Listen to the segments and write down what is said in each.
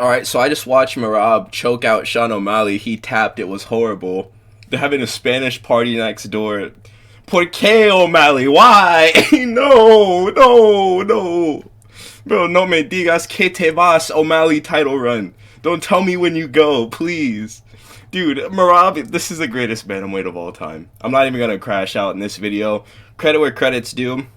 Alright, so I just watched Merab choke out Sean O'Malley. He tapped. It was horrible. They're having a Spanish party next door. ¿Por qué, O'Malley? Why? No, no, no. Bro, no me digas que te vas, O'Malley title run. Don't tell me when you go, please. Dude, Merab, this is the greatest bantamweight of all time. I'm not even going to crash out in this video. Credit where credit's due.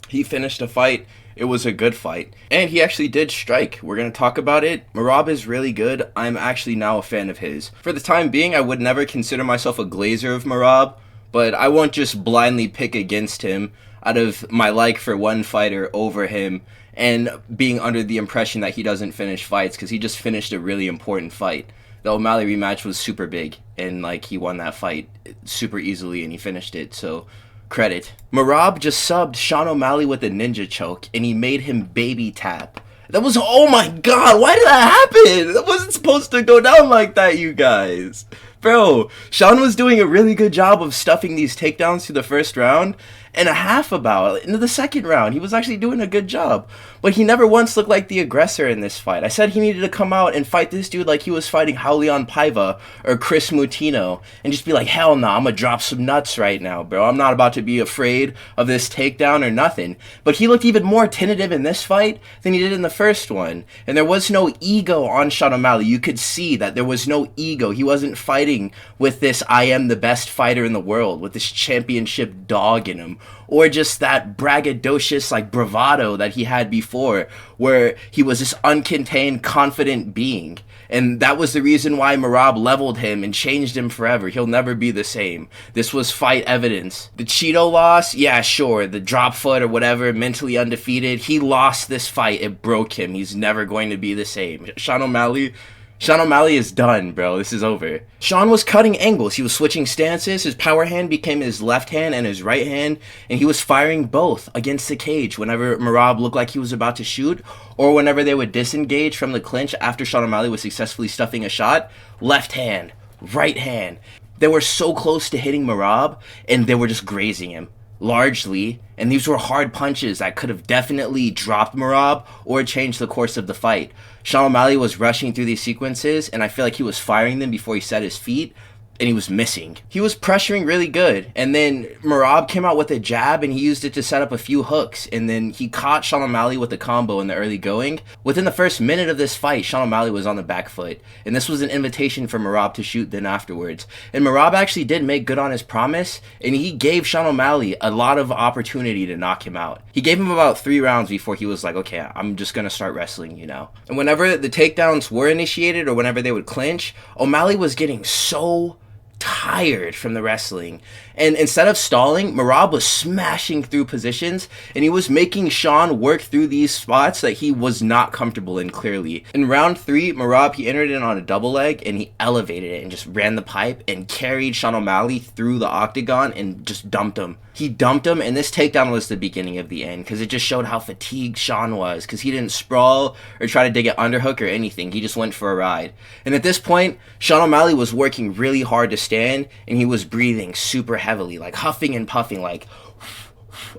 He finished a fight. It was a good fight. And he actually did strike. We're going to talk about it. Merab is really good. I'm actually now a fan of his. For the time being, I would never consider myself a glazer of Merab, but I won't just blindly pick against him out of my like for one fighter over him and being under the impression that he doesn't finish fights, because he just finished a really important fight. The O'Malley rematch was super big, and like he won that fight super easily and he finished it, so credit. Merab just subbed Sean O'Malley with a ninja choke, and he made him baby tap. That was, oh my god, why did that happen? That wasn't supposed to go down like that, you guys. Bro, Sean was doing a really good job of stuffing these takedowns through the first round, and a half about into the second round. He was actually doing a good job, but he never once looked like the aggressor in this fight. I said he needed to come out and fight this dude like he was fighting Julianna Pyfer or Chris Mutino and just be like, hell no, I'm gonna drop some nuts right now, bro. I'm not about to be afraid of this takedown or nothing. But he looked even more tentative in this fight than he did in the first one, and there was no ego on Sean O'Malley. You could see that there was no ego. He wasn't fighting with this I am the best fighter in the world, with this championship dog in him, or just that braggadocious like bravado that he had before, where he was this uncontained, confident being. And that was the reason why Merab leveled him and changed him forever. He'll never be the same. This was fight evidence. The Cheeto loss, yeah, sure. The drop foot or whatever, mentally undefeated. He lost this fight. It broke him. He's never going to be the same. Sean O'Malley is done, bro. This is over. Sean was cutting angles. He was switching stances. His power hand became his left hand and his right hand, and he was firing both against the cage whenever Merab looked like he was about to shoot, or whenever they would disengage from the clinch after Sean O'Malley was successfully stuffing a shot. Left hand, right hand. They were so close to hitting Merab, and they were just grazing him, largely, and these were hard punches that could have definitely dropped Merab or changed the course of the fight. Sean O'Malley was rushing through these sequences, and I feel like he was firing them before he set his feet, and he was missing. He was pressuring really good, and then Merab came out with a jab, and he used it to set up a few hooks, and then he caught Sean O'Malley with a combo in the early going. Within the first minute of this fight, Sean O'Malley was on the back foot, and this was an invitation for Merab to shoot then afterwards. And Merab actually did make good on his promise, and he gave Sean O'Malley a lot of opportunity to knock him out. He gave him about 3 rounds before he was like, okay, I'm just gonna start wrestling you now. And whenever the takedowns were initiated or whenever they would clinch, O'Malley was getting so tired from the wrestling, and instead of stalling, Merab was smashing through positions, and he was making Sean work through these spots that he was not comfortable in, clearly. In round 3, Merab, he entered in on a double leg, and he elevated it and just ran the pipe and carried Sean O'Malley through the octagon and just dumped him. He dumped him, and this takedown was the beginning of the end, because it just showed how fatigued Sean was, because he didn't sprawl or try to dig an underhook or anything. He just went for a ride. And at this point, Sean O'Malley was working really hard to stand, and he was breathing super heavily, like huffing and puffing, like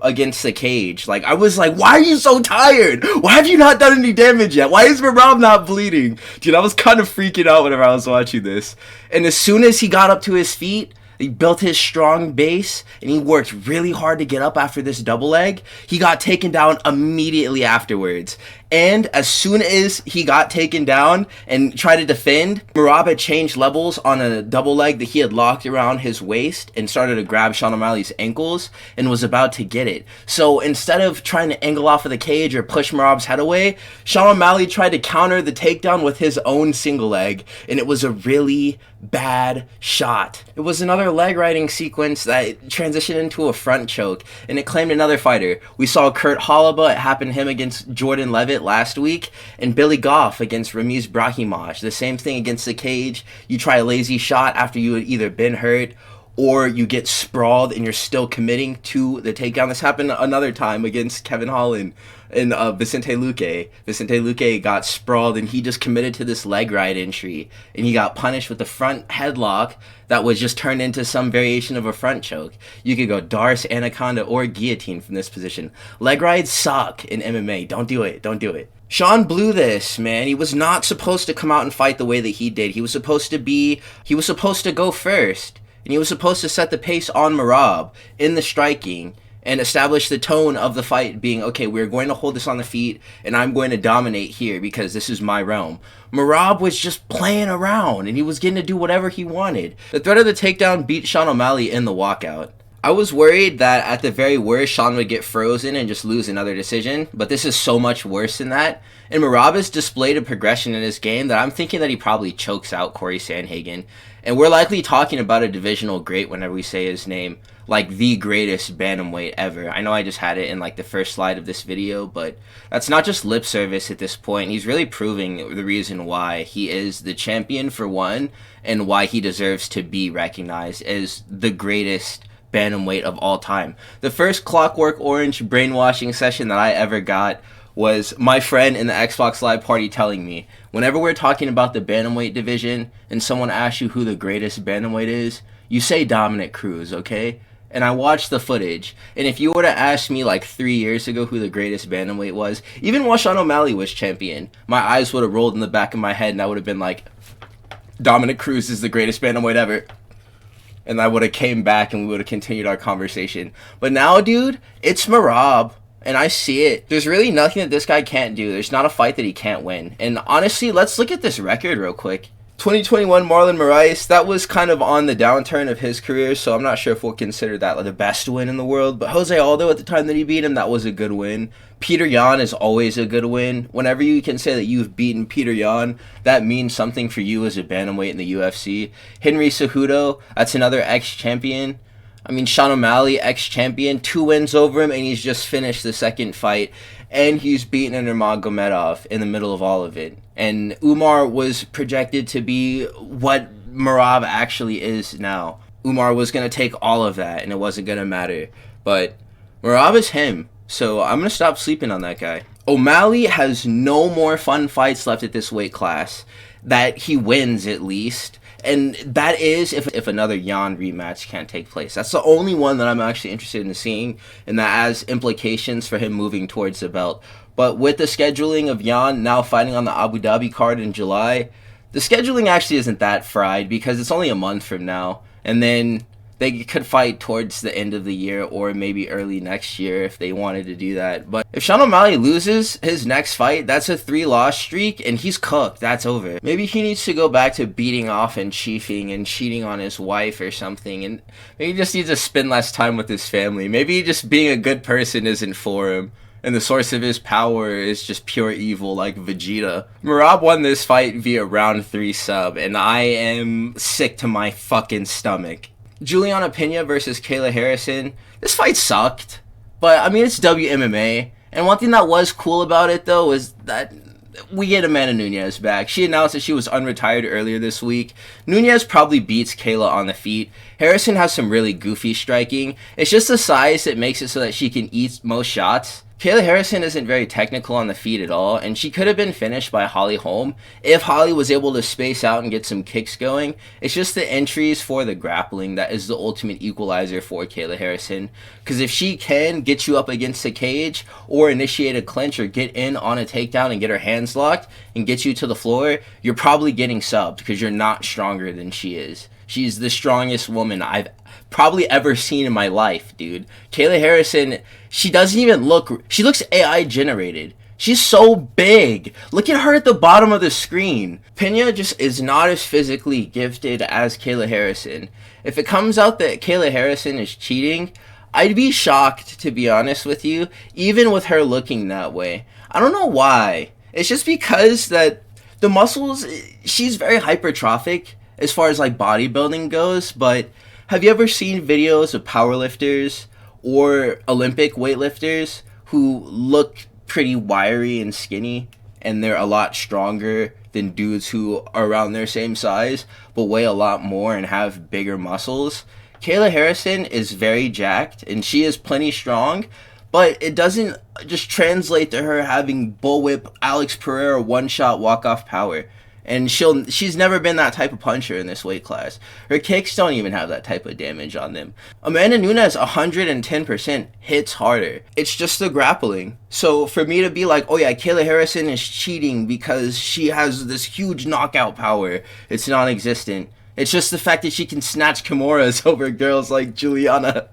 against the cage. Like, I was like, why are you so tired? Why have you not done any damage yet? Why is Merab not bleeding? Dude, I was kind of freaking out whenever I was watching this. And as soon as he got up to his feet, he built his strong base, and he worked really hard to get up after this double leg. He got taken down immediately afterwards. And as soon as he got taken down and tried to defend, Merab had changed levels on a double leg that he had locked around his waist and started to grab Sean O'Malley's ankles and was about to get it. So instead of trying to angle off of the cage or push Merab's head away, Sean O'Malley tried to counter the takedown with his own single leg, and it was a really bad shot. It was another leg riding sequence that transitioned into a front choke, and it claimed another fighter. We saw Kurt Hollaba, it happened to him against Jordan Levitt last week, and Billy Goff against Ramiz Brahimaj. The same thing against the cage. You try a lazy shot after you had either been hurt or you get sprawled and you're still committing to the takedown. This happened another time against Kevin Holland and Vicente Luque. Vicente Luque got sprawled and he just committed to this leg ride entry, and he got punished with the front headlock that was just turned into some variation of a front choke. You could go Darce, Anaconda, or Guillotine from this position. Leg rides suck in MMA. Don't do it. Don't do it. Sean blew this, man. He was not supposed to come out and fight the way that he did. He was supposed to go first, and he was supposed to set the pace on Merab in the striking and establish the tone of the fight, being, okay, we're going to hold this on the feet, and I'm going to dominate here because this is my realm. Merab was just playing around, and he was getting to do whatever he wanted. The threat of the takedown beat Sean O'Malley in the walkout. I was worried that at the very worst, Sean would get frozen and just lose another decision, but this is so much worse than that. And Merab has displayed a progression in his game that I'm thinking that he probably chokes out Corey Sandhagen. And we're likely talking about a divisional great whenever we say his name, like the greatest bantamweight ever. I know I just had it in like the first slide of this video, but that's not just lip service at this point. He's really proving the reason why he is the champion for one, and why he deserves to be recognized as the greatest bantamweight of all time. The first Clockwork Orange brainwashing session that I ever got was my friend in the Xbox Live party telling me, whenever we're talking about the bantamweight division and someone asks you who the greatest bantamweight is, you say Dominic Cruz, okay? And I watched the footage, and if you were to ask me like 3 years ago who the greatest bantamweight was, even while Sean O'Malley was champion, my eyes would have rolled in the back of my head and I would have been like, Dominic Cruz is the greatest bantamweight ever. And I would have came back and we would have continued our conversation. But now, dude, it's Merab. And I see it. There's really nothing that this guy can't do. There's not a fight that he can't win. And honestly, let's look at this record real quick. 2021 Marlon Moraes, that was kind of on the downturn of his career, so I'm not sure if we'll consider that like the best win in the world. But Jose Aldo, at the time that he beat him, that was a good win. Peter Yan is always a good win. Whenever you can say that you've beaten Peter Yan, that means something for you as a bantamweight in the UFC. Henry Cejudo, that's another ex-champion. I mean, Sean O'Malley, ex-champion, 2 wins over him, and he's just finished the second fight. And he's beaten Nurmagomedov in the middle of all of it. And Umar was projected to be what Merab actually is now. Umar was going to take all of that, and it wasn't going to matter. But Merab is him, so I'm going to stop sleeping on that guy. O'Malley has no more fun fights left at this weight class. That he wins, at least. And that is if another Yan rematch can't take place. That's the only one that I'm actually interested in seeing, and that has implications for him moving towards the belt. But with the scheduling of Yan now fighting on the Abu Dhabi card in July, the scheduling actually isn't that fried because it's only a month from now. And then they could fight towards the end of the year or maybe early next year if they wanted to do that. But if Sean O'Malley loses his next fight, that's a 3-loss streak and he's cooked. That's over. Maybe he needs to go back to beating off and chiefing and cheating on his wife or something. And maybe he just needs to spend less time with his family. Maybe just being a good person isn't for him. And the source of his power is just pure evil like Vegeta. Merab won this fight via round 3 sub, and I am sick to my fucking stomach. Julianna Pena versus Kayla Harrison. This fight sucked, but I mean, it's WMMA. And one thing that was cool about it, though, is that we get Amanda Nunes back. She announced that she was unretired earlier this week. Nunes probably beats Kayla on the feet. Harrison has some really goofy striking. It's just the size that makes it so that she can eat most shots. Kayla Harrison isn't very technical on the feet at all, and she could have been finished by Holly Holm if Holly was able to space out and get some kicks going. It's just the entries for the grappling that is the ultimate equalizer for Kayla Harrison, because if she can get you up against the cage or initiate a clinch or get in on a takedown and get her hands locked and get you to the floor, you're probably getting subbed because you're not stronger than she is. She's the strongest woman I've probably ever seen in my life, dude. Kayla Harrison, she doesn't even look... She looks AI generated. She's so big. Look at her at the bottom of the screen. Pena just is not as physically gifted as Kayla Harrison. If it comes out that Kayla Harrison is cheating, I'd be shocked, to be honest with you, even with her looking that way. I don't know why. It's just because that the muscles... She's very hypertrophic as far as like bodybuilding goes, but have you ever seen videos of powerlifters or Olympic weightlifters who look pretty wiry and skinny and they're a lot stronger than dudes who are around their same size but weigh a lot more and have bigger muscles? Kayla Harrison is very jacked, and she is plenty strong, but it doesn't just translate to her having bullwhip Alex Pereira one-shot walk-off power. And she's never been that type of puncher in this weight class. Her kicks don't even have that type of damage on them. Amanda Nunes 110% hits harder. It's just the grappling. So for me to be like, oh yeah, Kayla Harrison is cheating because she has this huge knockout power, it's non-existent. It's just the fact that she can snatch Kimuras over girls like Julianna.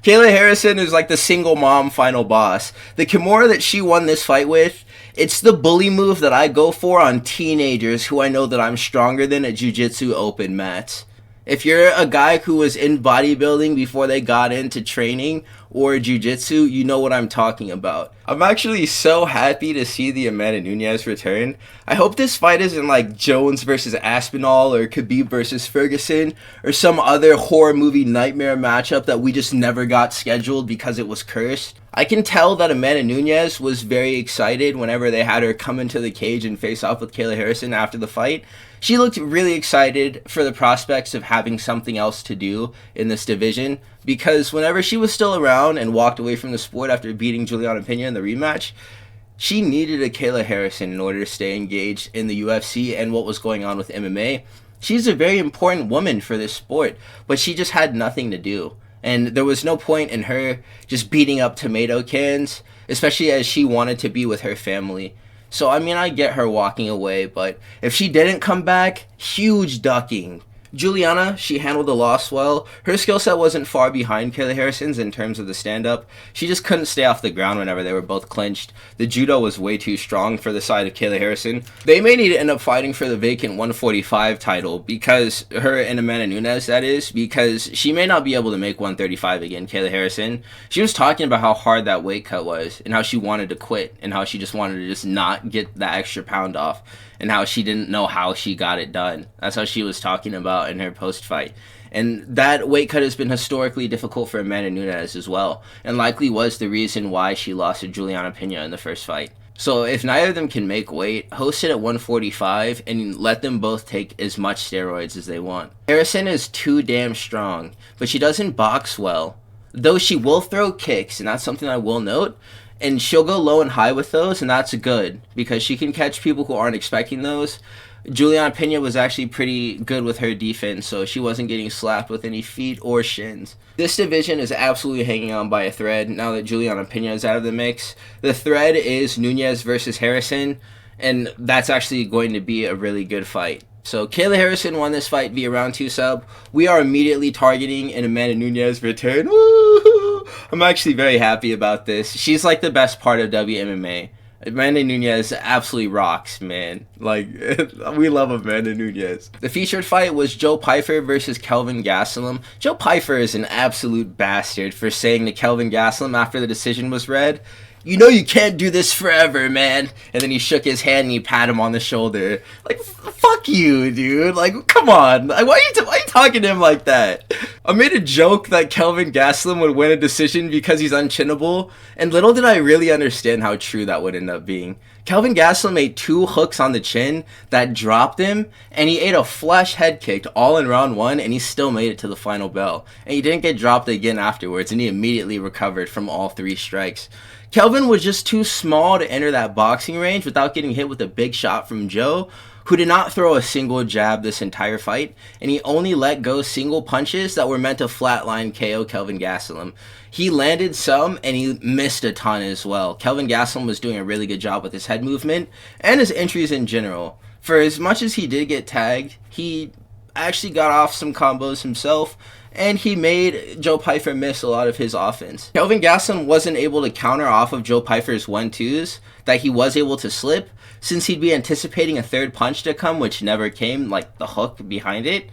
Kayla Harrison is like the single mom final boss. The Kimura that she won this fight with, it's the bully move that I go for on teenagers who I know that I'm stronger than at jiu-jitsu open mats. If you're a guy who was in bodybuilding before they got into training or jiu-jitsu, you know what I'm talking about. I'm actually so happy to see the Amanda Nunes return. I hope this fight isn't like Jones versus Aspinall or Khabib versus Ferguson or some other horror movie nightmare matchup that we just never got scheduled because it was cursed. I can tell that Amanda Nunes was very excited whenever they had her come into the cage and face off with Kayla Harrison after the fight. She looked really excited for the prospects of having something else to do in this division, because whenever she was still around and walked away from the sport after beating Julianna Pena in the rematch, she needed a Kayla Harrison in order to stay engaged in the UFC and what was going on with MMA. She's a very important woman for this sport, but she just had nothing to do. And there was no point in her just beating up tomato cans, especially as she wanted to be with her family. So, I mean, I get her walking away, but if she didn't come back, huge ducking. Julianna, she handled the loss well. Her skill set wasn't far behind Kayla Harrison's in terms of the stand-up. She just couldn't stay off the ground whenever they were both clinched. The judo was way too strong for the side of Kayla Harrison. They may need to end up fighting for the vacant 145 title, because her and Amanda Nunes, that is, because she may not be able to make 135 again, Kayla Harrison. She was talking about how hard that weight cut was, and how she wanted to quit, and how she just wanted to just not get that extra pound off, and how she didn't know how she got it done. That's how she was talking about in her post-fight. And that weight cut has been historically difficult for Amanda Nunes as well, and likely was the reason why she lost to Julianna Pena in the first fight. So if neither of them can make weight, host it at 145 and let them both take as much steroids as they want. Harrison is too damn strong, but she doesn't box well. Though she will throw kicks, and that's something I will note, and she'll go low and high with those, and that's good, because she can catch people who aren't expecting those. Julianna Pena was actually pretty good with her defense, so she wasn't getting slapped with any feet or shins. This division is absolutely hanging on by a thread now that Julianna Pena is out of the mix. The thread is Nunes versus Harrison, and that's actually going to be a really good fight. So Kayla Harrison won this fight via round 2 sub. We are immediately targeting an Amanda Nunes return. Woo! I'm actually very happy about this. She's like the best part of WMMA. Amanda Nunes absolutely rocks, man. Like, we love Amanda Nunes. The featured fight was Joe Pyfer versus Kelvin Gastellum. Joe Pyfer is an absolute bastard for saying to Kelvin Gastellum after the decision was read, "You know you can't do this forever, man." And then he shook his hand and he patted him on the shoulder. Like, fuck you, dude. Like, come on. Like, why are you talking to him like that? I made a joke that Kelvin Gastelum would win a decision because he's unchinnable, and little did I really understand how true that would end up being. Kelvin Gastelum ate 2 hooks on the chin that dropped him, and he ate a flush head kick all in round 1, and he still made it to the final bell. And he didn't get dropped again afterwards, and he immediately recovered from all 3 strikes. Kelvin was just too small to enter that boxing range without getting hit with a big shot from Joe, who did not throw a single jab this entire fight, and he only let go single punches that were meant to flatline KO Kelvin Gastelum. He landed some, and he missed a ton as well. Kelvin Gastelum was doing a really good job with his head movement and his entries in general. For as much as he did get tagged, he actually got off some combos himself, and he made Joe Pyfer miss a lot of his offense. Kelvin Gastelum wasn't able to counter off of Joe Pyfer's 1-2s that he was able to slip, since he'd be anticipating a third punch to come, which never came, like the hook behind it,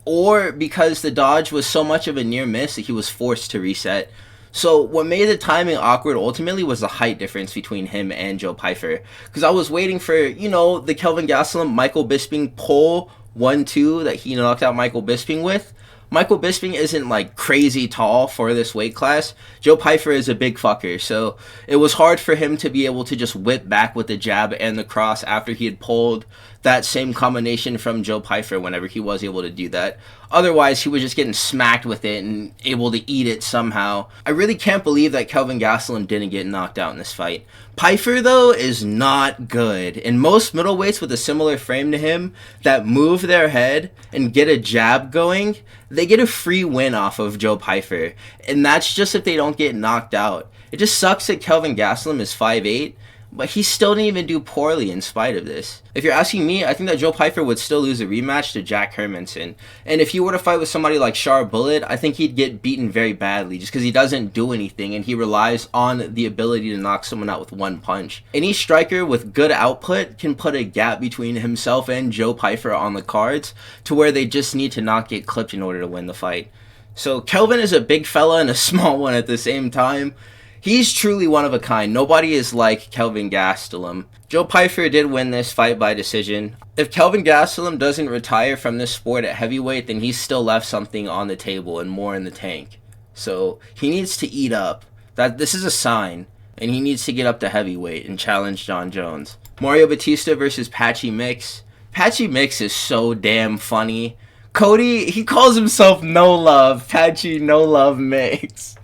or because the dodge was so much of a near miss that he was forced to reset. So what made the timing awkward ultimately was the height difference between him and Joe Pyfer, because I was waiting for, you know, the Kelvin Gastelum Michael Bisping pull 1-2 that he knocked out Michael Bisping with. Michael Bisping isn't like crazy tall for this weight class. Joe Pyfer is a big fucker, so it was hard for him to be able to just whip back with the jab and the cross after he had pulled that same combination from Joe Pyfer whenever he was able to do that. Otherwise, he was just getting smacked with it and able to eat it somehow. I really can't believe that Kelvin Gastellum didn't get knocked out in this fight. Pyfer, though, is not good. And most middleweights with a similar frame to him that move their head and get a jab going, they get a free win off of Joe Pyfer. And that's just if they don't get knocked out. It just sucks that Kelvin Gastellum is 5'8", but he still didn't even do poorly in spite of this. If you're asking me, I think that Joe Pyfer would still lose a rematch to Jack Hermanson. And if he were to fight with somebody like Shar Bullet, I think he'd get beaten very badly just because he doesn't do anything and he relies on the ability to knock someone out with one punch. Any striker with good output can put a gap between himself and Joe Pyfer on the cards to where they just need to not get clipped in order to win the fight. So Kelvin is a big fella and a small one at the same time. He's truly one of a kind. Nobody is like Kelvin Gastellum. Joe Pyfer did win this fight by decision. If Kelvin Gastellum doesn't retire from this sport at heavyweight, then he's still left something on the table and more in the tank. So he needs to eat up. This is a sign. And he needs to get up to heavyweight and challenge John Jones. Mario Bautista versus Patchy Mix. Patchy Mix is so damn funny. Cody, he calls himself No Love. Patchy No Love Mix.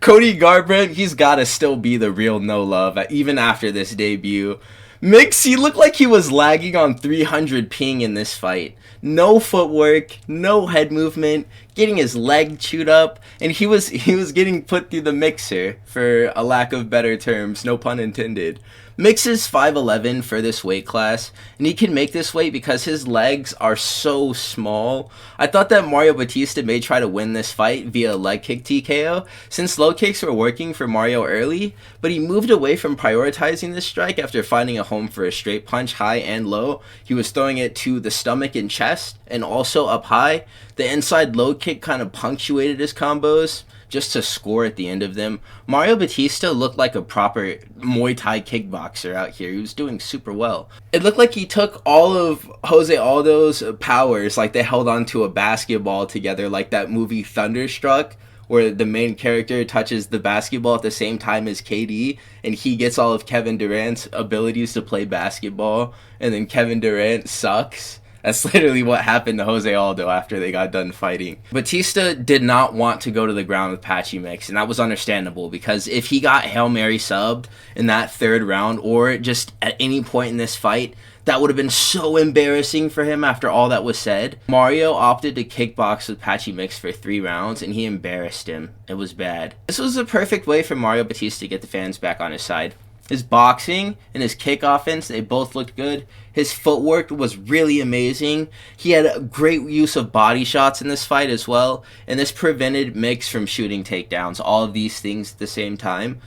Cody Garbrandt, he's gotta still be the real No Love, even after this debut. Mix, he looked like he was lagging on 300 ping in this fight. No footwork, no head movement, getting his leg chewed up, and he was getting put through the mixer, for a lack of better terms, no pun intended. Mix is 5'11" for this weight class, and he can make this weight because his legs are so small. I thought that Mario Bautista may try to win this fight via leg kick TKO, since low kicks were working for Mario early, but he moved away from prioritizing this strike after finding a home for a straight punch high and low. He was throwing it to the stomach and chest, and also up high. The inside low kick kind of punctuated his combos, just to score at the end of them. Mario Bautista looked like a proper Muay Thai kickboxer out here. He was doing super well. It looked like he took all of Jose Aldo's powers, like they held onto a basketball together, like that movie Thunderstruck, where the main character touches the basketball at the same time as KD, and he gets all of Kevin Durant's abilities to play basketball, and then Kevin Durant sucks. That's literally what happened to Jose Aldo after they got done fighting. Batista did not want to go to the ground with Patchy Mix, and that was understandable because if he got Hail Mary subbed in that third round or just at any point in this fight, that would have been so embarrassing for him after all that was said. Mario opted to kickbox with Patchy Mix for 3 rounds, and he embarrassed him. It was bad. This was the perfect way for Mario Batista to get the fans back on his side. His boxing and his kick offense, they both looked good. His footwork was really amazing. He had a great use of body shots in this fight as well, and this prevented Mix from shooting takedowns, all of these things at the same time.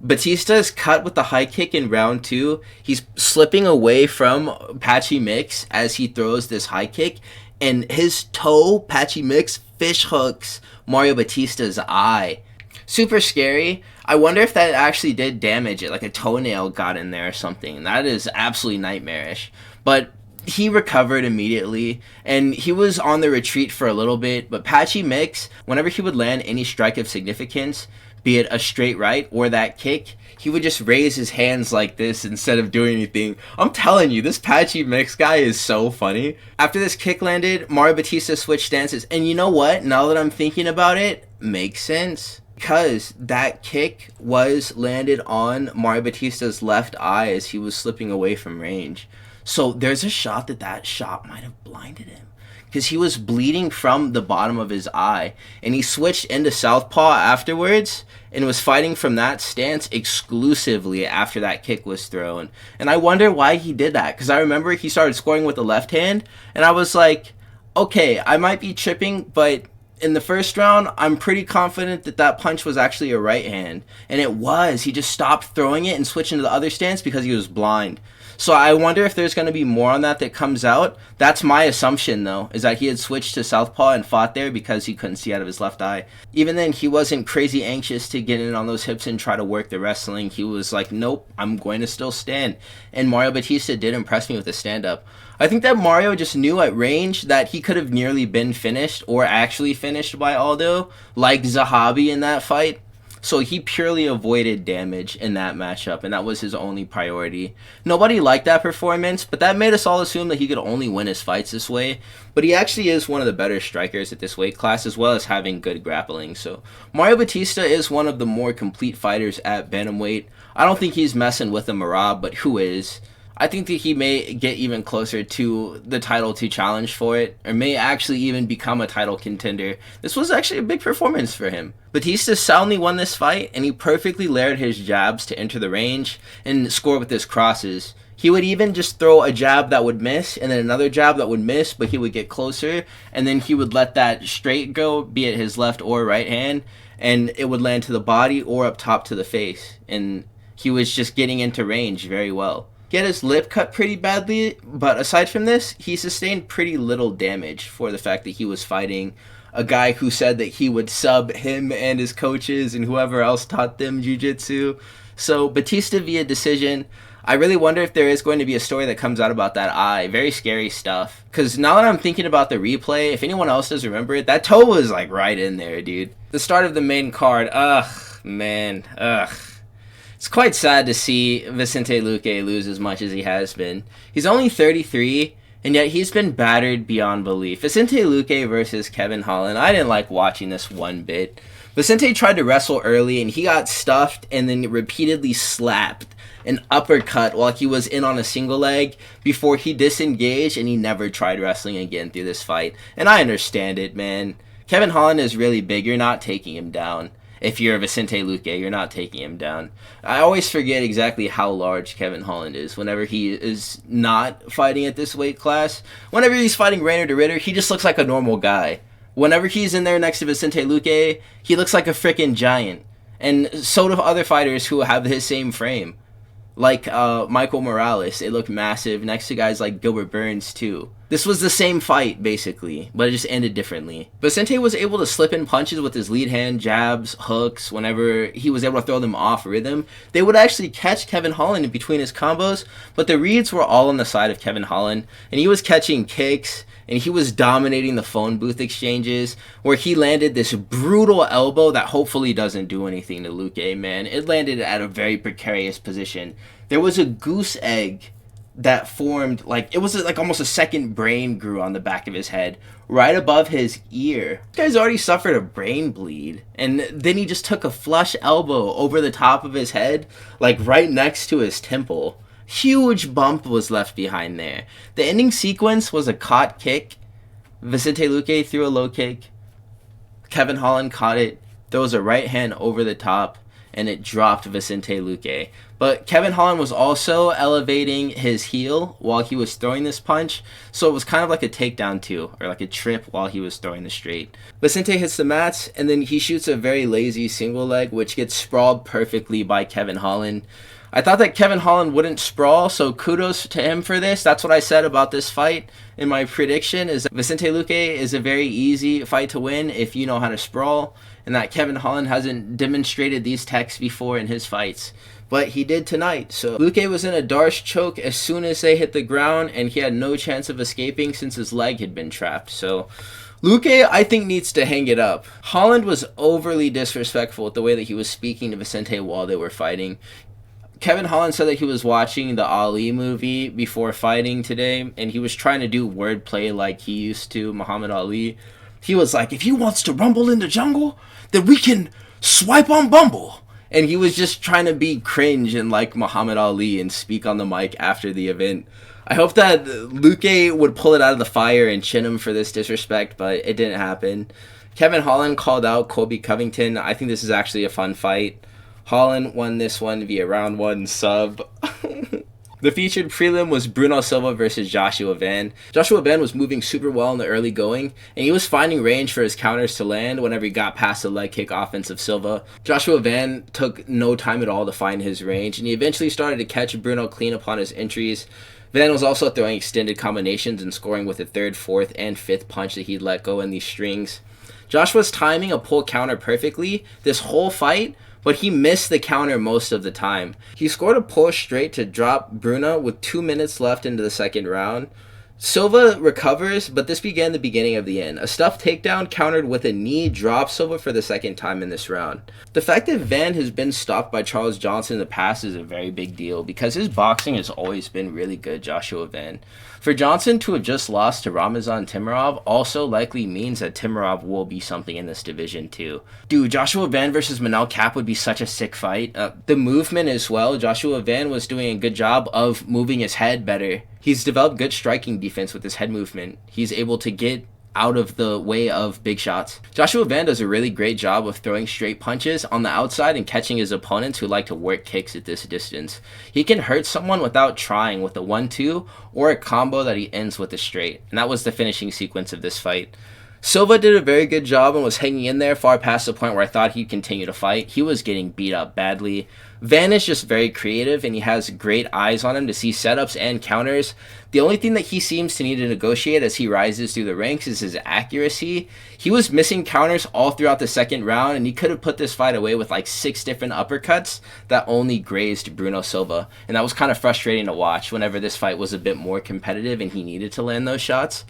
Batista is cut with the high kick in round 2. He's slipping away from Patchy Mix as he throws this high kick, and his toe, Patchy Mix, fish hooks Mario Batista's eye. Super scary. I wonder if that actually did damage it, like a toenail got in there or something. That is absolutely nightmarish. But he recovered immediately, and he was on the retreat for a little bit, but Patchy Mix, whenever he would land any strike of significance, be it a straight right or that kick, he would just raise his hands like this instead of doing anything. I'm telling you, this Patchy Mix guy is so funny. After this kick landed, Mario Batista switched stances, and you know what? Now that I'm thinking about it, makes sense. Because that kick was landed on Mario Batista's left eye as he was slipping away from range. So there's a shot that shot might have blinded him. Because he was bleeding from the bottom of his eye. And he switched into southpaw afterwards and was fighting from that stance exclusively after that kick was thrown. And I wonder why he did that. Because I remember he started scoring with the left hand. And I was like, okay, I might be tripping, but in the first round, I'm pretty confident that punch was actually a right hand. And it was. He just stopped throwing it and switched into the other stance because he was blind. So I wonder if there's going to be more on that comes out. That's my assumption, though, is that he had switched to southpaw and fought there because he couldn't see out of his left eye. Even then, he wasn't crazy anxious to get in on those hips and try to work the wrestling. He was like, nope, I'm going to still stand. And Mario Batista did impress me with the stand-up. I think that Mario just knew at range that he could have nearly been finished or actually finished by Aldo, like Zahabi in that fight. so he purely avoided damage in that matchup, and that was his only priority. Nobody liked that performance, but that made us all assume that he could only win his fights this way. But he actually is one of the better strikers at this weight class, as well as having good grappling. So Mario Bautista is one of the more complete fighters at bantamweight. I don't think he's messing with a Merab, but who is? I think that he may get even closer to the title to challenge for it, or may actually even become a title contender. This was actually a big performance for him. Bautista soundly won this fight, and he perfectly layered his jabs to enter the range and score with his crosses. He would even just throw a jab that would miss, and then another jab that would miss, but he would get closer, and then he would let that straight go, be it his left or right hand, and it would land to the body or up top to the face. And he was just getting into range very well. He had his lip cut pretty badly, but aside from this, he sustained pretty little damage for the fact that he was fighting a guy who said that he would sub him and his coaches and whoever else taught them jiu-jitsu. So Bautista via decision. I really wonder if there is going to be a story that comes out about that eye. Very scary stuff. Because now that I'm thinking about the replay, if anyone else does remember it, that toe was like right in there, dude. The start of the main card, man. It's quite sad to see Vicente Luque lose as much as he has been. He's only 33, and yet he's been battered beyond belief. Vicente Luque versus Kevin Holland. I didn't like watching this one bit. Vicente tried to wrestle early, and he got stuffed and then repeatedly slapped an uppercut while he was in on a single leg before he disengaged, and he never tried wrestling again through this fight. And I understand it, man. Kevin Holland is really big. You're not taking him down. If you're Vicente Luque, you're not taking him down. I always forget exactly how large Kevin Holland is whenever he is not fighting at this weight class. Whenever he's fighting Rainer de Ritter, he just looks like a normal guy. Whenever he's in there next to Vicente Luque, he looks like a freaking giant. And so do other fighters who have his same frame. Like Michael Morales, it looked massive next to guys like Gilbert Burns too. This was the same fight basically, but it just ended differently. Vicente was able to slip in punches with his lead hand, jabs, hooks. Whenever he was able to throw them off rhythm, they would actually catch Kevin Holland in between his combos, but the reads were all on the side of Kevin Holland, and he was catching kicks, and he was dominating the phone booth exchanges, where he landed this brutal elbow that hopefully doesn't do anything to Luque, man. It landed at a very precarious position. There was a goose egg that formed, like, it was like almost a second brain grew on the back of his head, right above his ear. This guy's already suffered a brain bleed, and then he just took a flush elbow over the top of his head, like right next to his temple. Huge bump was left behind there. The ending sequence was a caught kick. Vicente Luque threw a low kick. Kevin Holland caught it, throws a right hand over the top, and it dropped Vicente Luque. But Kevin Holland was also elevating his heel while he was throwing this punch, so it was kind of like a takedown too, or like a trip while he was throwing the straight. Vicente hits the mats, and then he shoots a very lazy single leg, which gets sprawled perfectly by Kevin Holland. I thought that Kevin Holland wouldn't sprawl, so kudos to him for this. That's what I said about this fight in my prediction, is that Vicente Luque is a very easy fight to win if you know how to sprawl, and that Kevin Holland hasn't demonstrated these techs before in his fights. But he did tonight. So Luque was in a Darce choke as soon as they hit the ground, and he had no chance of escaping since his leg had been trapped. So Luque, I think, needs to hang it up. Holland was overly disrespectful with the way that he was speaking to Vicente while they were fighting. Kevin Holland said that he was watching the Ali movie before fighting today, and he was trying to do wordplay like he used to Muhammad Ali. He was like, if he wants to rumble in the jungle, then we can swipe on Bumble. And he was just trying to be cringe and like Muhammad Ali and speak on the mic after the event. I hope that Luque would pull it out of the fire and chin him for this disrespect, but it didn't happen. Kevin Holland called out Colby Covington. I think this is actually a fun fight. Holland won this one via round 1 sub. The featured prelim was Bruno Silva versus Joshua Van. Joshua Van was moving super well in the early going, and he was finding range for his counters to land whenever he got past the leg kick offense of Silva. Joshua Van took no time at all to find his range, and he eventually started to catch Bruno clean upon his entries. Van was also throwing extended combinations and scoring with the 3rd, 4th, and 5th punch that he'd let go in these strings. Josh was timing a pull counter perfectly this whole fight, but he missed the counter most of the time. He scored a pull straight to drop Bruno with 2 minutes left into the second round. Silva recovers, but this began the beginning of the end. A stuffed takedown countered with a knee drops Silva for the second time in this round. The fact that Van has been stopped by Charles Johnson in the past is a very big deal because his boxing has always been really good, Joshua Van. For Johnson to have just lost to Ramazan Timurov also likely means that Timurov will be something in this division too. Dude, Joshua Van versus Manel Kape would be such a sick fight. The movement as well, Joshua Van was doing a good job of moving his head better. He's developed good striking defense with his head movement. He's able to get out of the way of big shots. Joshua Van does a really great job of throwing straight punches on the outside and catching his opponents who like to work kicks at this distance. He can hurt someone without trying with a 1-2 or a combo that he ends with a straight. And that was the finishing sequence of this fight. Silva did a very good job and was hanging in there far past the point where I thought he'd continue to fight. He was getting beat up badly. Van is just very creative and he has great eyes on him to see setups and counters. The only thing that he seems to need to negotiate as he rises through the ranks is his accuracy. He was missing counters all throughout the second round and he could have put this fight away with like 6 different uppercuts that only grazed Bruno Silva. And that was kind of frustrating to watch whenever this fight was a bit more competitive and he needed to land those shots.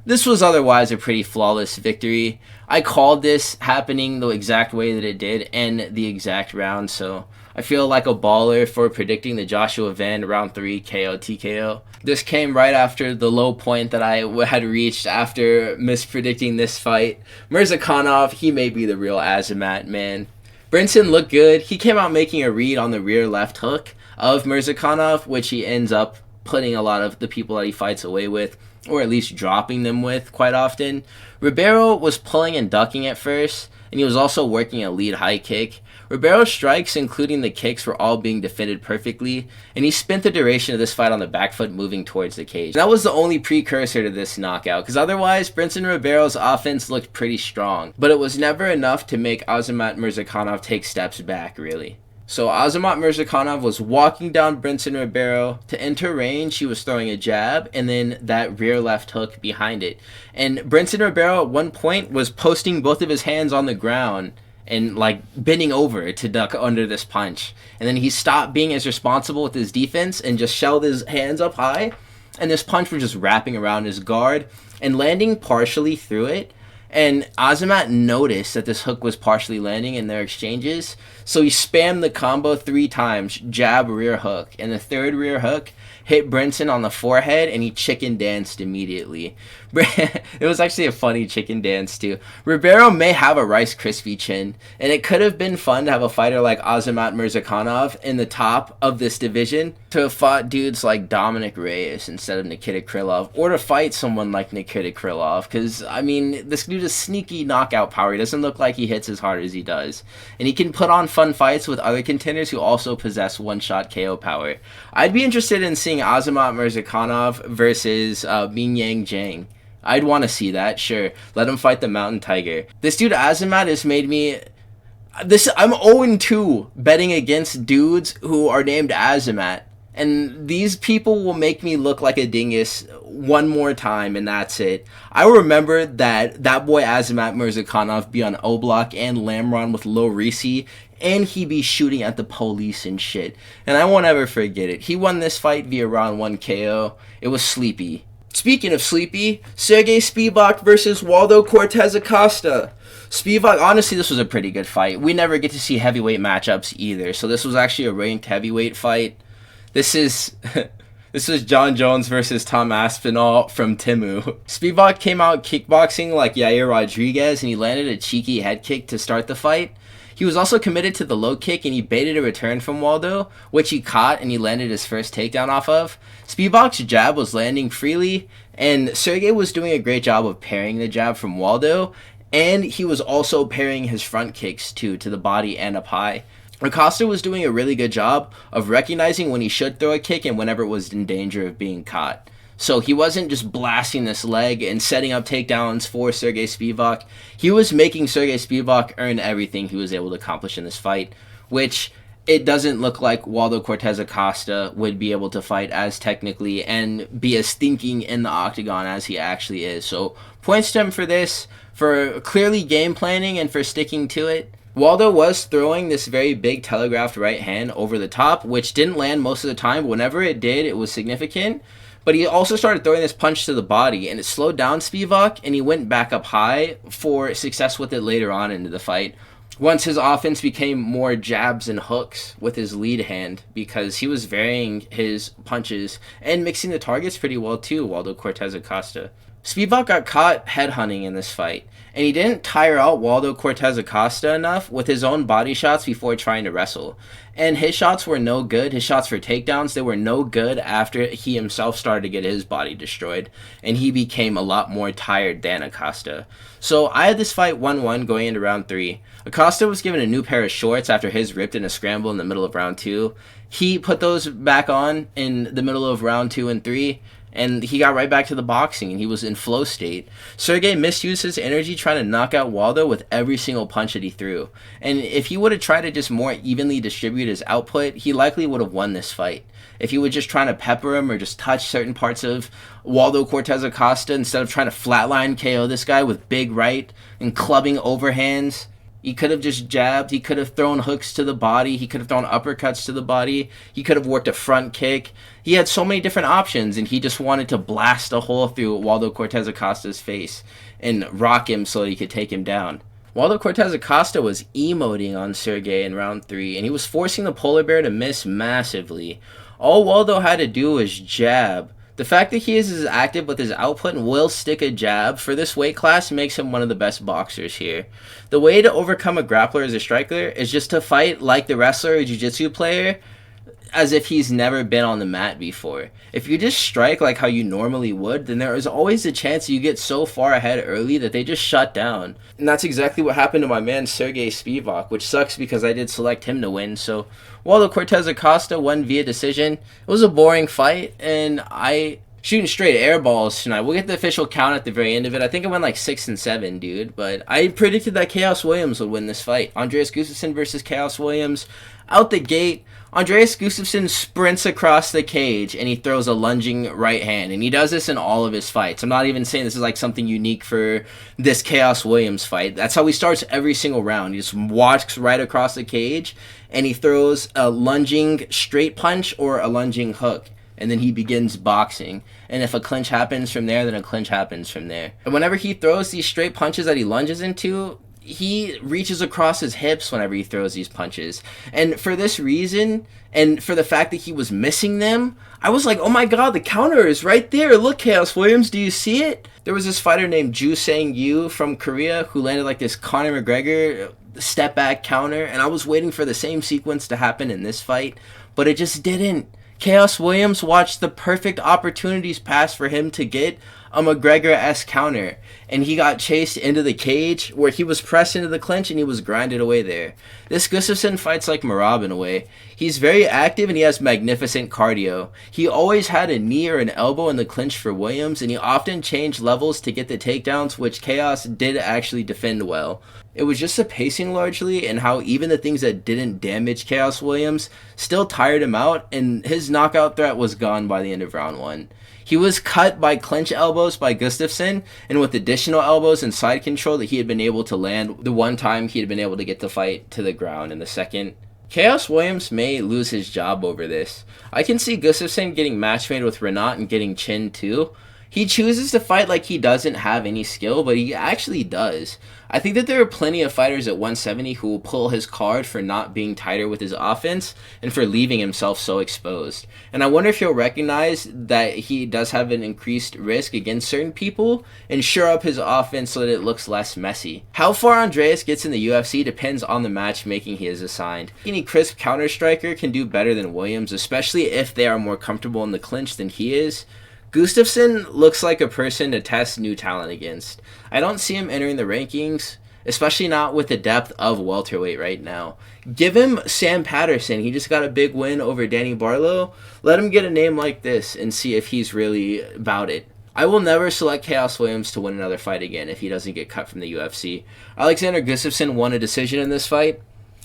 This was otherwise a pretty flawless victory. I called this happening the exact way that it did and the exact round, so I feel like a baller for predicting the Joshua Van round 3 KO TKO. This came right after the low point that I had reached after mispredicting this fight. Murzakonov, he may be the real Azamat, man. Brendson looked good. He came out making a read on the rear left hook of Murzakonov, which he ends up putting a lot of the people that he fights away with, or at least dropping them with quite often. Ribeiro was pulling and ducking at first, and he was also working a lead high kick. Ribeiro's strikes, including the kicks, were all being defended perfectly, and he spent the duration of this fight on the back foot moving towards the cage. And that was the only precursor to this knockout, because otherwise, Brendson Ribeiro's offense looked pretty strong, but it was never enough to make Azamat Murzakonov take steps back, really. So Azamat Murzakonov was walking down Brendson Ribeiro. To enter range, he was throwing a jab and then that rear left hook behind it. And Brendson Ribeiro at one point was posting both of his hands on the ground and like bending over to duck under this punch. And then he stopped being as responsible with his defense and just shelled his hands up high. And this punch was just wrapping around his guard and landing partially through it. And Azamat noticed that this hook was partially landing in their exchanges, so he spammed the combo 3 times, jab, rear hook, and the third rear hook hit Brendson on the forehead, and he chicken danced immediately. It was actually a funny chicken dance, too. Ribeiro may have a Rice Krispie chin, and it could have been fun to have a fighter like Azamat Murzakonov in the top of this division to have fought dudes like Dominic Reyes instead of Nikita Krylov, or to fight someone like Nikita Krylov, because, I mean, this dude has sneaky knockout power. He doesn't look like he hits as hard as he does, and he can put on fun fights with other contenders who also possess one-shot KO power. I'd be interested in seeing Azamat Murzakonov versus Ming Yang Zhang. I'd want to see that, sure. Let him fight the Mountain Tiger. This dude Azamat has made me... I'm 0-2 betting against dudes who are named Azamat. And these people will make me look like a dingus one more time, and that's it. I remember that boy Azamat Murzakonov be on O-Block and Lamron with Low Risi, and he be shooting at the police and shit. And I won't ever forget it. He won this fight via round 1 KO. It was sleepy. Speaking of sleepy, Sergei Spivac versus Waldo Cortez Acosta. Spivac, honestly, this was a pretty good fight. We never get to see heavyweight matchups either, so this was actually a ranked heavyweight fight. This is John Jones versus Tom Aspinall from Timu. Spivac came out kickboxing like Yair Rodriguez, and he landed a cheeky head kick to start the fight. He was also committed to the low kick, and he baited a return from Waldo, which he caught, and he landed his first takedown off of. Spivac's jab was landing freely, and Sergei was doing a great job of parrying the jab from Waldo, and he was also parrying his front kicks, too, to the body and up high. Acosta was doing a really good job of recognizing when he should throw a kick and whenever it was in danger of being caught. So he wasn't just blasting this leg and setting up takedowns for Sergei Spivac. He was making Sergei Spivac earn everything he was able to accomplish in this fight, which it doesn't look like Waldo Cortez Acosta would be able to fight as technically and be as thinking in the octagon as he actually is. So points to him for this, for clearly game planning and for sticking to it. Waldo was throwing this very big telegraphed right hand over the top, which didn't land most of the time, but whenever it did, it was significant. But he also started throwing this punch to the body, and it slowed down Spivac, and he went back up high for success with it later on into the fight. Once his offense became more jabs and hooks with his lead hand, because he was varying his punches and mixing the targets pretty well too, Waldo, Cortez, Acosta. Spivac got caught headhunting in this fight, and he didn't tire out Waldo, Cortez, Acosta enough with his own body shots before trying to wrestle. And his shots were no good. His shots for takedowns, they were no good after he himself started to get his body destroyed, and he became a lot more tired than Acosta. So I had this fight 1-1 going into round 3. Acosta was given a new pair of shorts after his ripped in a scramble in the middle of round 2. He put those back on in the middle of round 2 and 3, and he got right back to the boxing, and he was in flow state. Sergei misused his energy trying to knock out Waldo with every single punch that he threw. And if he would have tried to just more evenly distribute his output, he likely would have won this fight. If he was just trying to pepper him or just touch certain parts of Waldo, Cortez, Acosta instead of trying to flatline KO this guy with big right and clubbing overhands, he could have just jabbed. He could have thrown hooks to the body. He could have thrown uppercuts to the body. He could have worked a front kick. He had so many different options, and he just wanted to blast a hole through Waldo Cortez Acosta's face and rock him so he could take him down. Waldo Cortez Acosta was emoting on Sergei in round 3, and he was forcing the polar bear to miss massively. All Waldo had to do was jab. The fact that he is as active with his output and will stick a jab for this weight class makes him one of the best boxers here. The way to overcome a grappler as a striker is just to fight like the wrestler or jiu-jitsu player as if he's never been on the mat before. If you just strike like how you normally would, then there is always a chance you get so far ahead early that they just shut down. And that's exactly what happened to my man Sergei Spivac, which sucks because I did select him to win. So Waldo Cortez Acosta won via decision. It was a boring fight, and I shooting straight air balls tonight. We'll get the official count at the very end of it. I think it went like 6-7, dude. But I predicted that Khaos Williams would win this fight. Andreas Gustaffson versus Khaos Williams. Out the gate, Andreas Gustaffson sprints across the cage and he throws a lunging right hand. And he does this in all of his fights. I'm not even saying this is like something unique for this Khaos Williams fight. That's how he starts every single round. He just walks right across the cage and he throws a lunging straight punch or a lunging hook. And then he begins boxing. And if a clinch happens from there, then a clinch happens from there. And whenever he throws these straight punches that he lunges into, he reaches across his hips whenever he throws these punches. And for this reason, and for the fact that he was missing them, I was like, oh my god, the counter is right there. Look, Khaos Williams, do you see it? There was this fighter named Ju Sang-yu from Korea who landed like this Conor McGregor step back counter, and I was waiting for the same sequence to happen in this fight, but it just didn't. Khaos Williams watched the perfect opportunities pass for him to get a McGregor-esque counter, and he got chased into the cage where he was pressed into the clinch and he was grinded away there. This Gustaffson fights like Merab in a way. He's very active and he has magnificent cardio. He always had a knee or an elbow in the clinch for Williams, and he often changed levels to get the takedowns, which Khaos did actually defend well. It was just the pacing largely, and how even the things that didn't damage Khaos Williams still tired him out, and his knockout threat was gone by the end of round 1. He was cut by clinch elbows by Gustaffson, and with additional elbows and side control that he had been able to land the one time he had been able to get the fight to the ground in the second. Khaos Williams may lose his job over this. I can see Gustaffson getting match made with Renat and getting chinned too. He chooses to fight like he doesn't have any skill, but he actually does. I think that there are plenty of fighters at 170 who will pull his card for not being tighter with his offense and for leaving himself so exposed. And I wonder if he'll recognize that he does have an increased risk against certain people and shore up his offense so that it looks less messy. How far Andreas gets in the UFC depends on the matchmaking he is assigned. Any crisp counter striker can do better than Williams, especially if they are more comfortable in the clinch than he is. Gustafson looks like a person to test new talent against. I don't see him entering the rankings, especially not with the depth of welterweight right now. Give him Sam Patterson. He just got a big win over Danny Barlow. Let him get a name like this and see if he's really about it. I will never select Khaos Williams to win another fight again if he doesn't get cut from the UFC. Alexander Gustafsson won a decision in this fight.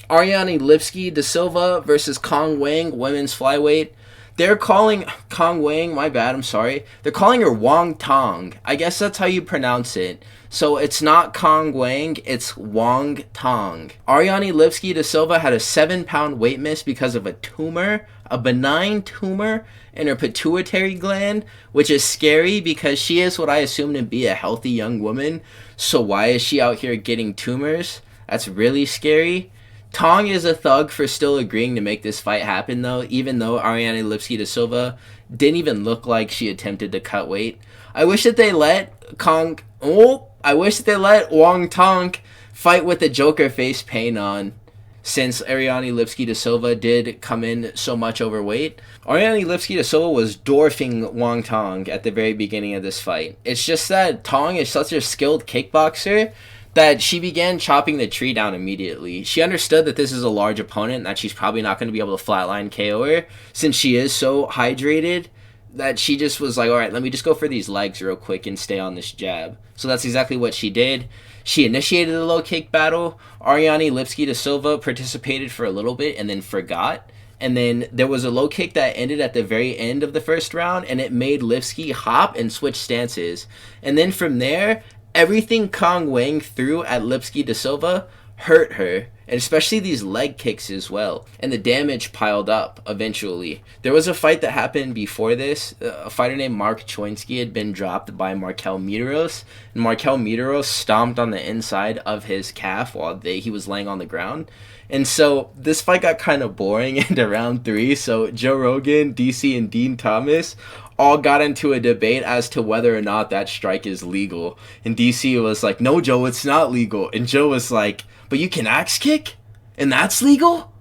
Arianne Lipski da Silva versus Cong women's flyweight. They're calling Kong Wang, my bad, I'm sorry. They're calling her Wang Tong. I guess that's how you pronounce it. So it's not Kong Wang, it's Wang Tong. Arianne Lipski da Silva had a 7-pound weight miss because of a tumor, a benign tumor in her pituitary gland, which is scary because she is what I assume to be a healthy young woman. So why is she out here getting tumors? That's really scary. Tong is a thug for still agreeing to make this fight happen, though, even though Arianne Lipski da Silva didn't even look like she attempted to cut weight. I wish that they let Wang Tong fight with the Joker face paint on, since Arianne Lipski da Silva did come in so much overweight. Arianne Lipski da Silva was dwarfing Wang Tong at the very beginning of this fight. It's just that Tong is such a skilled kickboxer that she began chopping the tree down immediately. She understood that this is a large opponent and that she's probably not going to be able to flatline KO her since she is so hydrated, that she just was like, alright, let me just go for these legs real quick and stay on this jab. So that's exactly what she did. She initiated the low kick battle. Arianne Lipski da Silva participated for a little bit and then forgot. And then there was a low kick that ended at the very end of the first round, and it made Lipski hop and switch stances. And then from there, everything Kong Wang threw at Lipski da Silva hurt her, and especially these leg kicks as well. And the damage piled up eventually. There was a fight that happened before this. A fighter named Mark Choinsky had been dropped by Markel Medeiros, and Markel Medeiros stomped on the inside of his calf while he was laying on the ground. And so this fight got kind of boring into round 3. So Joe Rogan, DC, and Dean Thomas all got into a debate as to whether or not that strike is legal. And DC was like, no, Joe, it's not legal. And Joe was like, but you can axe kick? And that's legal?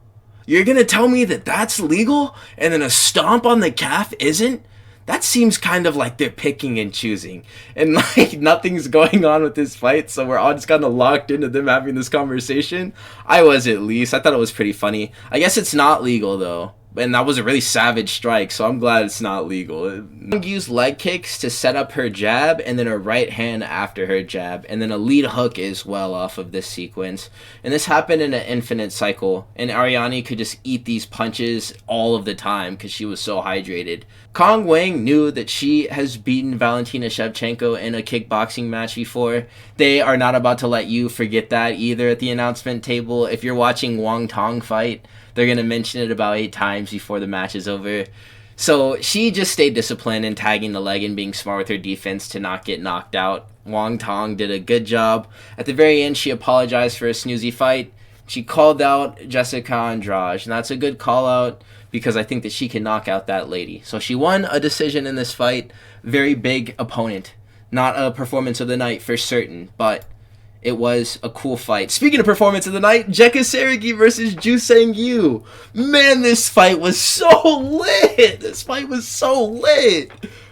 You're going to tell me that that's legal? And then a stomp on the calf isn't? That seems kind of like they're picking and choosing. And like nothing's going on with this fight, so we're all just kind of locked into them having this conversation. I was, at least. I thought it was pretty funny. I guess it's not legal though. And that was a really savage strike, so I'm glad it's not legal. Used leg kicks to set up her jab, and then a right hand after her jab, and then a lead hook as well off of this sequence. And this happened in an infinite cycle, and Arianne could just eat these punches all of the time because she was so hydrated. Kong Wang knew that she has beaten Valentina Shevchenko in a kickboxing match before. They are not about to let you forget that either at the announcement table. If you're watching Wang Tong fight, they're going to mention it about 8 times before the match is over. So she just stayed disciplined and tagging the leg and being smart with her defense to not get knocked out. Wang Tong did a good job. At the very end, she apologized for a snoozy fight. She called out Jessica Andrade, and that's a good call out because I think that she can knock out that lady. So she won a decision in this fight. Very big opponent. Not a performance of the night for certain, but it was a cool fight. Speaking of performance of the night, Jeka Sergei versus Ju Sang-yu. Man, this fight was so lit.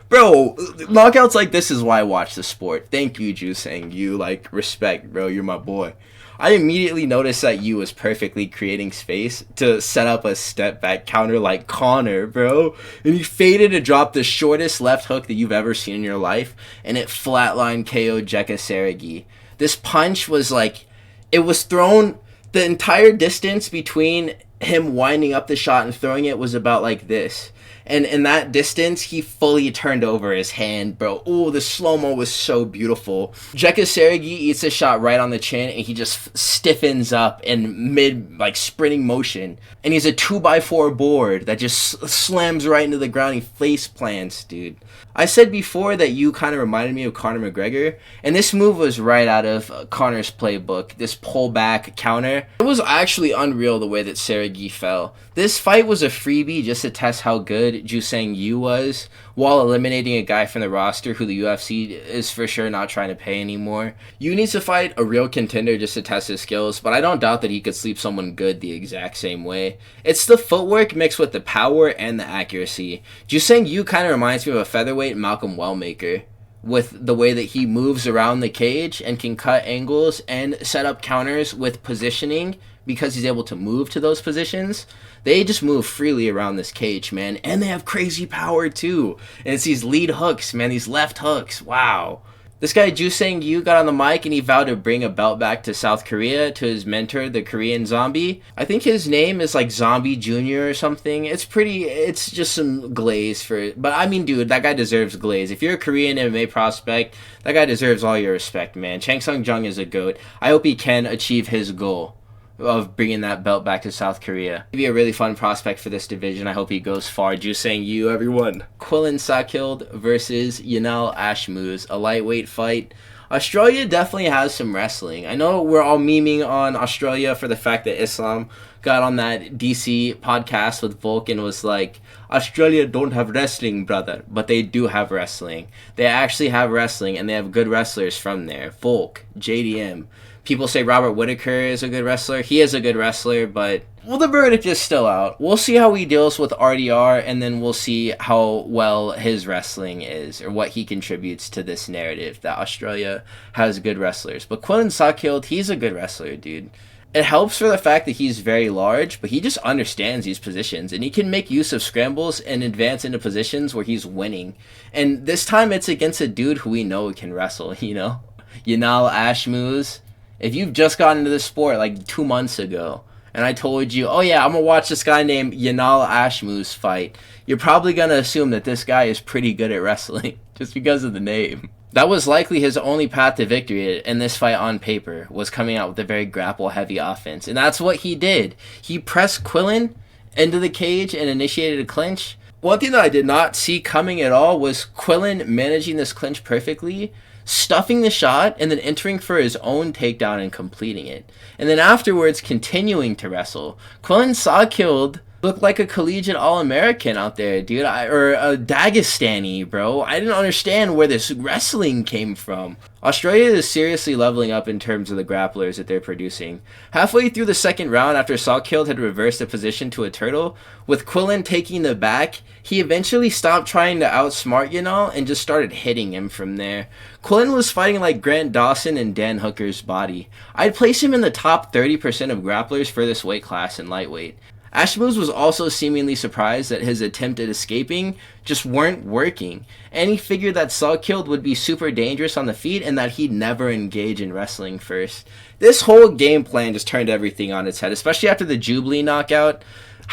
Bro, knockouts like this is why I watch the sport. Thank you, Ju Sang-yu. Like, respect, bro. You're my boy. I immediately noticed that Yu was perfectly creating space to set up a step back counter like Connor, bro. And he faded to drop the shortest left hook that you've ever seen in your life, and it flatlined KO'd Jeka Sergei. This punch was like, it was thrown, the entire distance between him winding up the shot and throwing it was about like this. And in that distance, he fully turned over his hand, bro. Ooh, the slow-mo was so beautiful. Jeka Sergei eats a shot right on the chin, and he just stiffens up in mid, like, sprinting motion. And he's a 2x4 board that just slams right into the ground. He face plants, dude. I said before that you kind of reminded me of Conor McGregor, and this move was right out of Conor's playbook, this pullback counter. It was actually unreal the way that Sergei fell. This fight was a freebie just to test how good Ju Sang-yu was, while eliminating a guy from the roster who the UFC is for sure not trying to pay anymore. Yu needs to fight a real contender just to test his skills, but I don't doubt that he could sleep someone good the exact same way. It's the footwork mixed with the power and the accuracy. Ju Sang-yu kind of reminds me of a featherweight Malcolm Wellmaker, with the way that he moves around the cage and can cut angles and set up counters with positioning because he's able to move to those positions. They just move freely around this cage, man. And they have crazy power, too. And it's these lead hooks, man. These left hooks. Wow. This guy Ju Sang-yu got on the mic and he vowed to bring a belt back to South Korea to his mentor, the Korean Zombie. I think his name is like Zombie Jr. or something. It's just some glaze for it. But I mean, dude, that guy deserves glaze. If you're a Korean MMA prospect, that guy deserves all your respect, man. Chang Sung-jung is a GOAT. I hope he can achieve his goal of bringing that belt back to South Korea. He'd be a really fun prospect for this division. I hope he goes far. Ju Sang-yu, everyone. Quillen Sakild versus Yanal Ashmuz, a lightweight fight. Australia definitely has some wrestling. I know we're all memeing on Australia for the fact that Islam got on that DC podcast with Volk and was like, Australia don't have wrestling, brother. But they do have wrestling. They actually have wrestling, and they have good wrestlers from there. Volk, JDM. People say Robert Whittaker is a good wrestler. He is a good wrestler, but well, the verdict is still out. We'll see how he deals with RDR, and then we'll see how well his wrestling is, or what he contributes to this narrative that Australia has good wrestlers. But Quillen Sakild, he's a good wrestler, dude. It helps for the fact that he's very large, but he just understands these positions, and he can make use of scrambles and advance into positions where he's winning. And this time it's against a dude who we know can wrestle, you know? Yanal Ashmuz. If you've just gotten into this sport like 2 months ago, and I told you, oh yeah, I'm going to watch this guy named Yanal Ashmuz fight, you're probably going to assume that this guy is pretty good at wrestling, just because of the name. That was likely his only path to victory in this fight on paper, was coming out with a very grapple-heavy offense. And that's what he did. He pressed Quillen into the cage and initiated a clinch. One thing that I did not see coming at all was Quillen managing this clinch perfectly, stuffing the shot, and then entering for his own takedown and completing it. And then afterwards, continuing to wrestle. Quillen Sakild looked like a collegiate All-American out there, dude. Or a Dagestani, bro. I didn't understand where this wrestling came from. Australia is seriously leveling up in terms of the grapplers that they're producing. Halfway through the second round, after Sakild had reversed the position to a turtle, with Quillen taking the back, he eventually stopped trying to outsmart Yanal and just started hitting him from there. Quillen was fighting like Grant Dawson and Dan Hooker's body. I'd place him in the top 30% of grapplers for this weight class in lightweight. Ashmuz was also seemingly surprised that his attempt at escaping just weren't working, and he figured that Sakild would be super dangerous on the feet and that he'd never engage in wrestling first. This whole game plan just turned everything on its head, especially after the Jubilee knockout.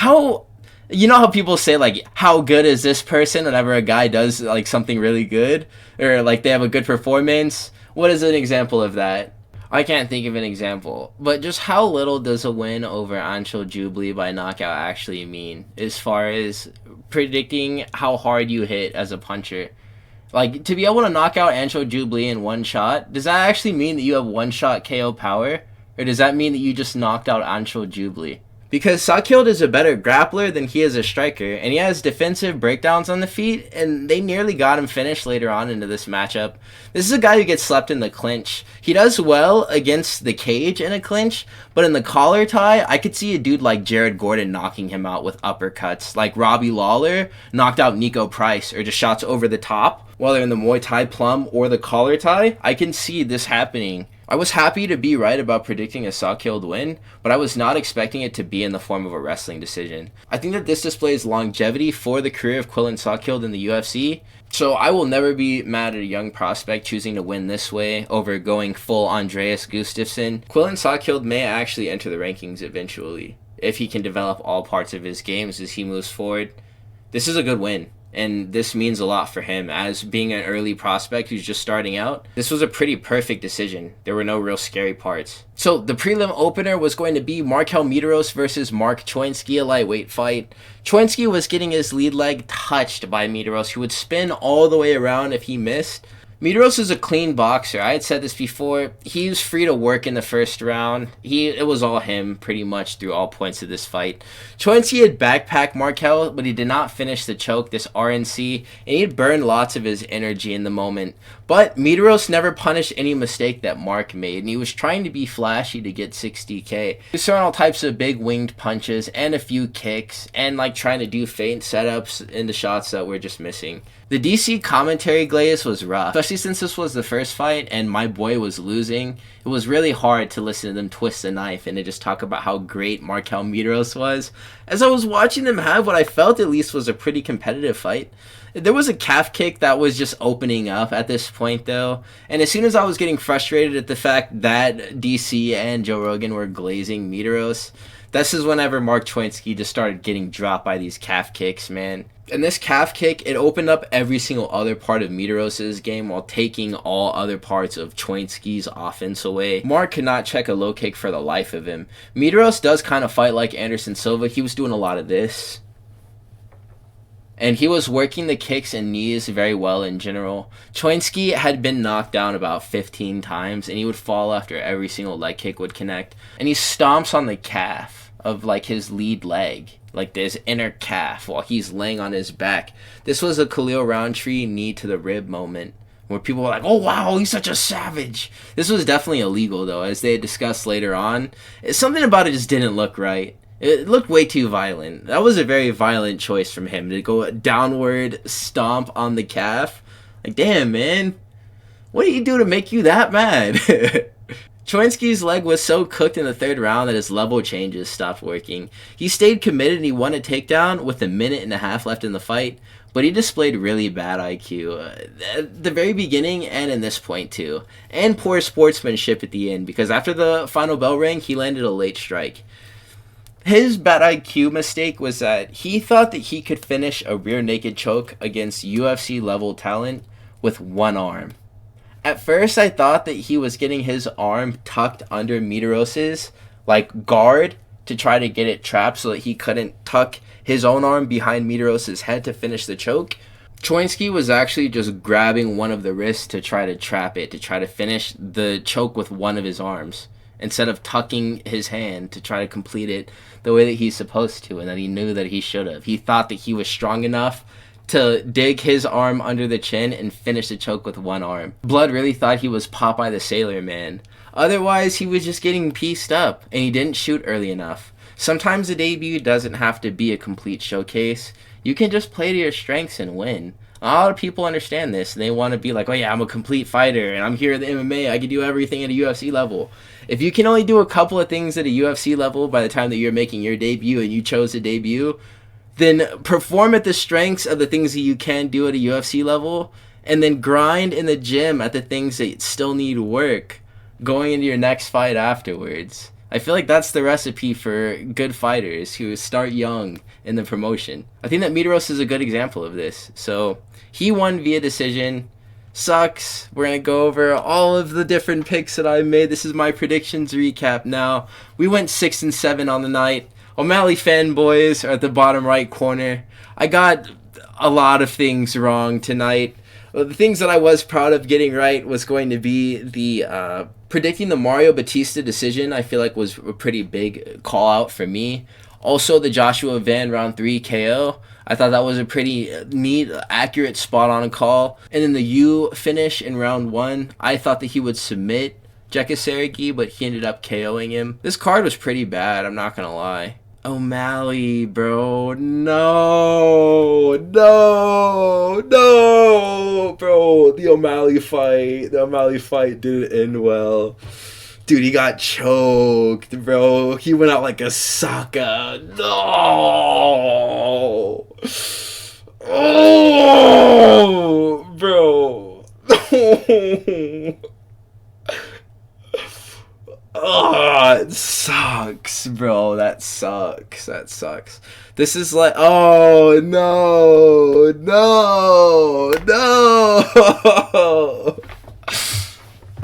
You know how people say, like, how good is this person whenever a guy does, like, something really good? Or, like, they have a good performance? What is an example of that? I can't think of an example, but just how little does a win over Anshul Jubilee by knockout actually mean as far as predicting how hard you hit as a puncher? Like, to be able to knock out Anshul Jubilee in one shot, does that actually mean that you have one-shot KO power? Or does that mean that you just knocked out Anshul Jubilee? Because Sakild is a better grappler than he is a striker, and he has defensive breakdowns on the feet, and they nearly got him finished later on into this matchup. This is a guy who gets slept in the clinch. He does well against the cage in a clinch, but in the collar tie, I could see a dude like Jared Gordon knocking him out with uppercuts, like Robbie Lawler knocked out Nico Price, or just shots over the top, whether in the Muay Thai plum or the collar tie. I can see this happening. I was happy to be right about predicting a Sakild win, but I was not expecting it to be in the form of a wrestling decision. I think that this displays longevity for the career of Quillen Sakild in the UFC, so I will never be mad at a young prospect choosing to win this way over going full Andreas Gustaffson. Quillen Sakild may actually enter the rankings eventually, if he can develop all parts of his games as he moves forward. This is a good win. And this means a lot for him as being an early prospect who's just starting out. This was a pretty perfect decision. There were no real scary parts. So the prelim opener was going to be Markel Medeiros versus Mark Choinsky, a lightweight fight. Choinsky was getting his lead leg touched by Medeiros, who would spin all the way around if he missed. Medeiros is a clean boxer. I had said this before. He was free to work in the first round. It was all him pretty much through all points of this fight. Choinsky had backpacked Markel, but he did not finish the choke, this RNC, and he had burned lots of his energy in the moment. But Medeiros never punished any mistake that Mark made, and he was trying to be flashy to get 60k. He was throwing all types of big winged punches and a few kicks, and like trying to do feint setups into shots that were just missing. The DC commentary glaze was rough, especially since this was the first fight and my boy was losing. It was really hard to listen to them twist the knife and to just talk about how great Markel Medeiros was, as I was watching them have what I felt at least was a pretty competitive fight. There was a calf kick that was just opening up at this point, though, and as soon as I was getting frustrated at the fact that DC and Joe Rogan were glazing Medeiros, this is whenever Mark Choinsky just started getting dropped by these calf kicks, man. And this calf kick, it opened up every single other part of Medeiros' game while taking all other parts of Choinsky's offense away. Mark could not check a low kick for the life of him. Medeiros does kind of fight like Anderson Silva. He was doing a lot of this. And he was working the kicks and knees very well in general. Choinsky had been knocked down about 15 times, and he would fall after every single leg kick would connect. And he stomps on the calf of like his lead leg, like this inner calf, while he's laying on his back. This was a Khalil Roundtree knee to the rib moment, where people were like, oh wow, he's such a savage. This was definitely illegal though, as they had discussed later on. Something about it just didn't look right. It looked way too violent. That was a very violent choice from him to go downward stomp on the calf. Like, damn, man. What did he do to make you that mad? Choinsky's leg was so cooked in the third round that his level changes stopped working. He stayed committed and he won a takedown with a minute and a half left in the fight, but he displayed really bad IQ at the very beginning and in this point too. And poor sportsmanship at the end, because after the final bell rang, he landed a late strike. His bad IQ mistake was that he thought that he could finish a rear naked choke against UFC level talent with one arm. At first I thought that he was getting his arm tucked under Medeiros' like guard to try to get it trapped so that he couldn't tuck his own arm behind Medeiros' head to finish the choke. Choinsky was actually just grabbing one of the wrists to try to trap it, to try to finish the choke with one of his arms, instead of tucking his hand to try to complete it the way that he's supposed to and that he knew that he should have. He thought that he was strong enough to dig his arm under the chin and finish the choke with one arm. Blood really thought he was Popeye the Sailor Man. Otherwise, he was just getting pieced up, and he didn't shoot early enough. Sometimes a debut doesn't have to be a complete showcase. You can just play to your strengths and win. A lot of people understand this, and they want to be like, oh yeah, I'm a complete fighter, and I'm here at the MMA, I can do everything at a UFC level. If you can only do a couple of things at a UFC level by the time that you're making your debut and you chose to debut, then perform at the strengths of the things that you can do at a UFC level, and then grind in the gym at the things that still need work going into your next fight afterwards. I feel like that's the recipe for good fighters who start young in the promotion. I think that Medeiros is a good example of this. So he won via decision. Sucks. We're going to go over all of the different picks that I made. This is my predictions recap now. We went 6 and 7 on the night. O'Malley fanboys are at the bottom right corner. I got a lot of things wrong tonight. The things that I was proud of getting right was going to be the predicting the Mario Bautista decision. I feel like was a pretty big call out for me. Also, the Joshua Van round 3 KO. I thought that was a pretty neat, accurate, spot-on call. And then the U finish in round 1. I thought that he would submit Sergei, but he ended up KOing him. This card was pretty bad, I'm not going to lie. O'Malley, bro. No, bro. The O'Malley fight didn't end well. Dude, he got choked, bro. He went out like a sucker. No. Oh, bro. Oh, it sucks, bro. That sucks. This is like, oh, no.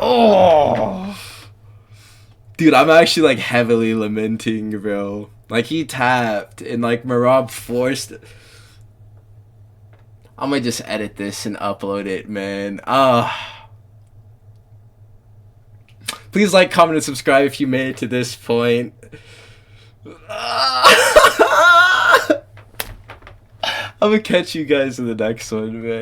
Oh. Dude, I'm actually, like, heavily lamenting, bro. Like, he tapped, and, like, Merab forced it. I'm gonna just edit this and upload it, man. Please like, comment, and subscribe if you made it to this point. I'm gonna catch you guys in the next one, man.